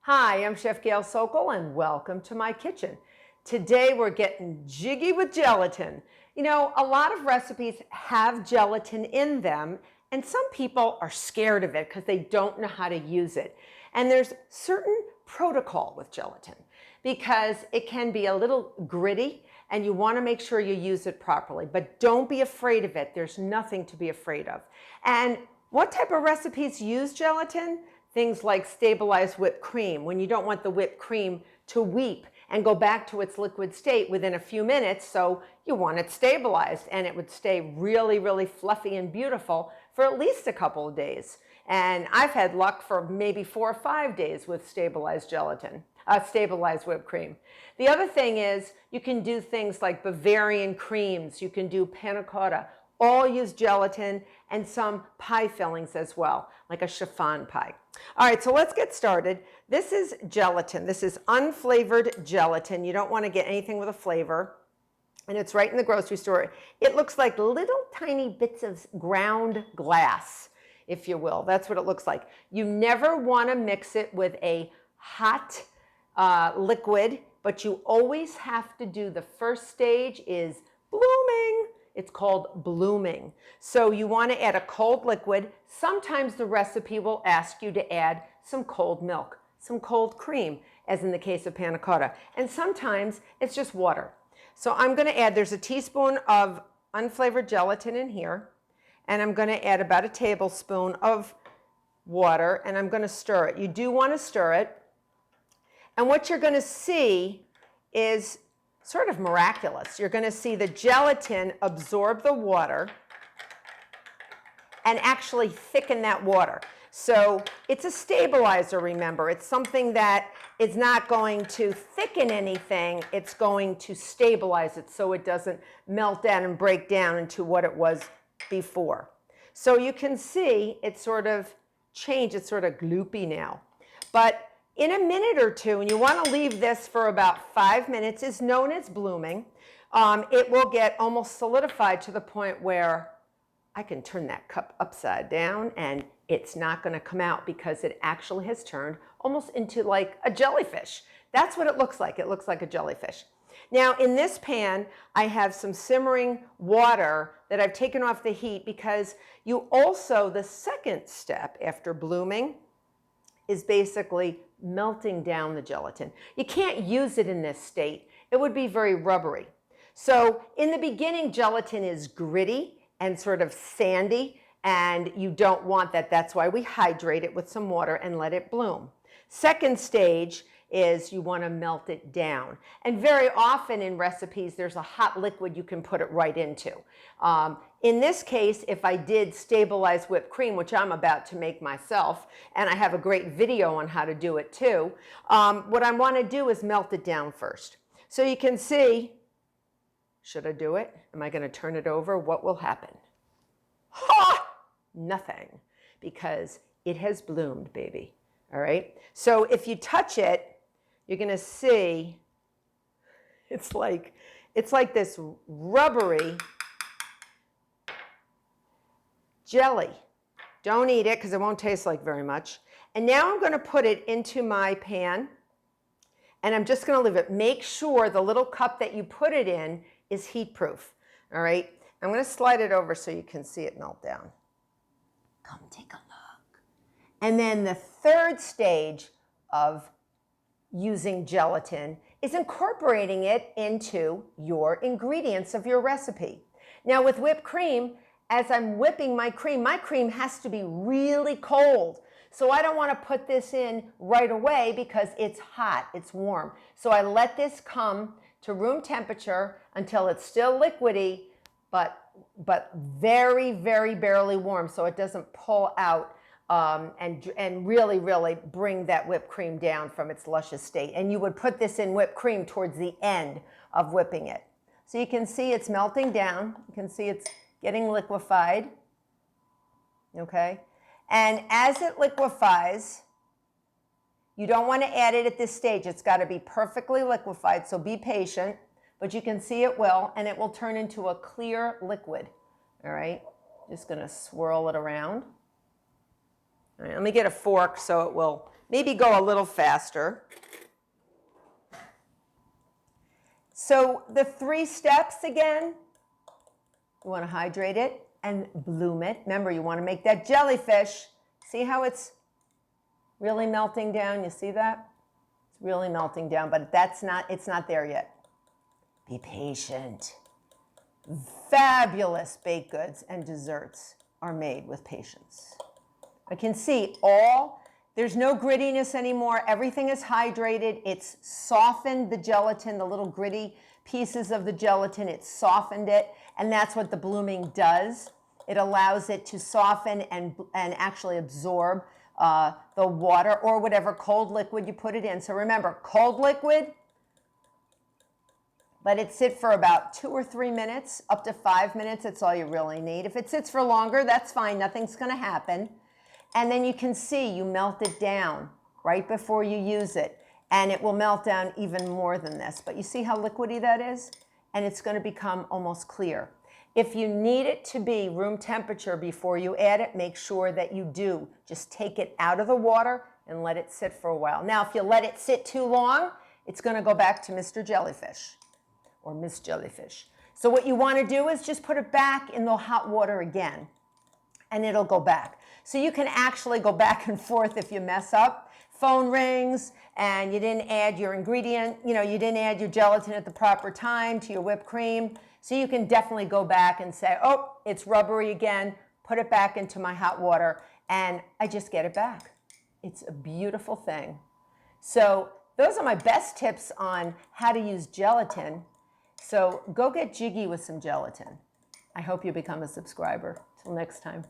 Hi, I'm Chef Gail Sokol and welcome to my kitchen. Today we're getting jiggy with gelatin. You know, a lot of recipes have gelatin in them and some people are scared of it because they don't know how to use it. And there's certain protocol with gelatin because it can be a little gritty and you want to make sure you use it properly. But don't be afraid of it. There's nothing to be afraid of. And what type of recipes use gelatin? Things like stabilized whipped cream, when you don't want the whipped cream to weep and go back to its liquid state within a few minutes, so you want it stabilized and it would stay really, really fluffy and beautiful for at least a couple of days. And I've had luck for maybe 4 or 5 days with stabilized gelatin, stabilized whipped cream. The other thing is you can do things like Bavarian creams, you can do panna cotta, all use gelatin, and some pie fillings as well, like a chiffon pie. All right, so let's get started. This is gelatin. This is unflavored gelatin. You don't want to get anything with a flavor. And it's right in the grocery store. It looks like little tiny bits of ground glass, if you will. That's what it looks like. You never want to mix it with a hot liquid, but you always have to do the first stage is blooming. It's called blooming. So you want to add a cold liquid. Sometimes the recipe will ask you to add some cold milk, some cold cream, as in the case of panna cotta. And sometimes it's just water. So I'm going to add, there's a teaspoon of unflavored gelatin in here. And I'm going to add about a tablespoon of water. And I'm going to stir it. You do want to stir it. And what you're going to see is sort of miraculous. You're going to see the gelatin absorb the water and actually thicken that water. So it's a stabilizer, remember. It's something that is not going to thicken anything. It's going to stabilize it so it doesn't melt down and break down into what it was before. So you can see it sort of changed. It's sort of gloopy now. But in a minute or two, and you want to leave this for about 5 minutes, is known as blooming. It will get almost solidified to the point where I can turn that cup upside down and it's not going to come out because it actually has turned almost into like a jellyfish. That's what it looks like. It looks like a jellyfish. Now in this pan, I have some simmering water that I've taken off the heat because you also, the second step after blooming is basically melting down the gelatin. You can't use it in this state. It would be very rubbery. So in the beginning, gelatin is gritty and sort of sandy, and you don't want that. That's why we hydrate it with some water and let it bloom. Second stage is you want to melt it down. And very often in recipes, there's a hot liquid you can put it right into. In this case, if I did stabilized whipped cream, which I'm about to make myself, and I have a great video on how to do it too, what I want to do is melt it down first. So you can see, should I do it? Am I going to turn it over? What will happen? Ha! Nothing, because it has bloomed, baby. All right? So if you touch it, you're going to see it's like this rubbery jelly. Don't eat it because it won't taste like very much. And now I'm going to put it into my pan and I'm just going to leave it. Make sure the little cup that you put it in is heat proof. All right? I'm going to slide it over so you can see it melt down. Come take a look. And then the third stage of using gelatin is incorporating it into your ingredients of your recipe. Now with whipped cream, as I'm whipping my cream has to be really cold. So I don't want to put this in right away because it's hot, it's warm. So I let this come to room temperature until it's still liquidy, but very, very barely warm so it doesn't pull out and really, really bring that whipped cream down from its luscious state. And you would put this in whipped cream towards the end of whipping it. So you can see it's melting down. You can see it's getting liquefied. Okay? And as it liquefies, you don't want to add it at this stage. It's got to be perfectly liquefied, so be patient. But you can see it will, and it will turn into a clear liquid. All right? Just going to swirl it around. All right, let me get a fork so it will maybe go a little faster. So the 3 steps again, you want to hydrate it and bloom it. Remember, you want to make that jellyfish. See how it's really melting down? You see that? It's really melting down, but it's not there yet. Be patient. Fabulous baked goods and desserts are made with patience. I can see there's no grittiness anymore. Everything is hydrated. It's softened the gelatin, the little gritty pieces of the gelatin. It's softened it, and that's what the blooming does. It allows it to soften and actually absorb the water or whatever cold liquid you put it in. So remember, cold liquid, let it sit for about 2 or 3 minutes, up to 5 minutes. That's all you really need. If it sits for longer, that's fine. Nothing's going to happen. And then you can see you melt it down right before you use it. And it will melt down even more than this. But you see how liquidy that is? And it's going to become almost clear. If you need it to be room temperature before you add it, make sure that you do. Just take it out of the water and let it sit for a while. Now, if you let it sit too long, it's going to go back to Mr. Jellyfish or Miss Jellyfish. So what you want to do is just put it back in the hot water again, and it'll go back. So you can actually go back and forth if you mess up. Phone rings and you didn't add your ingredient, you didn't add your gelatin at the proper time to your whipped cream. So you can definitely go back and say, oh, it's rubbery again, put it back into my hot water, and I just get it back. It's a beautiful thing. So those are my best tips on how to use gelatin. So go get jiggy with some gelatin. I hope you become a subscriber. Till next time.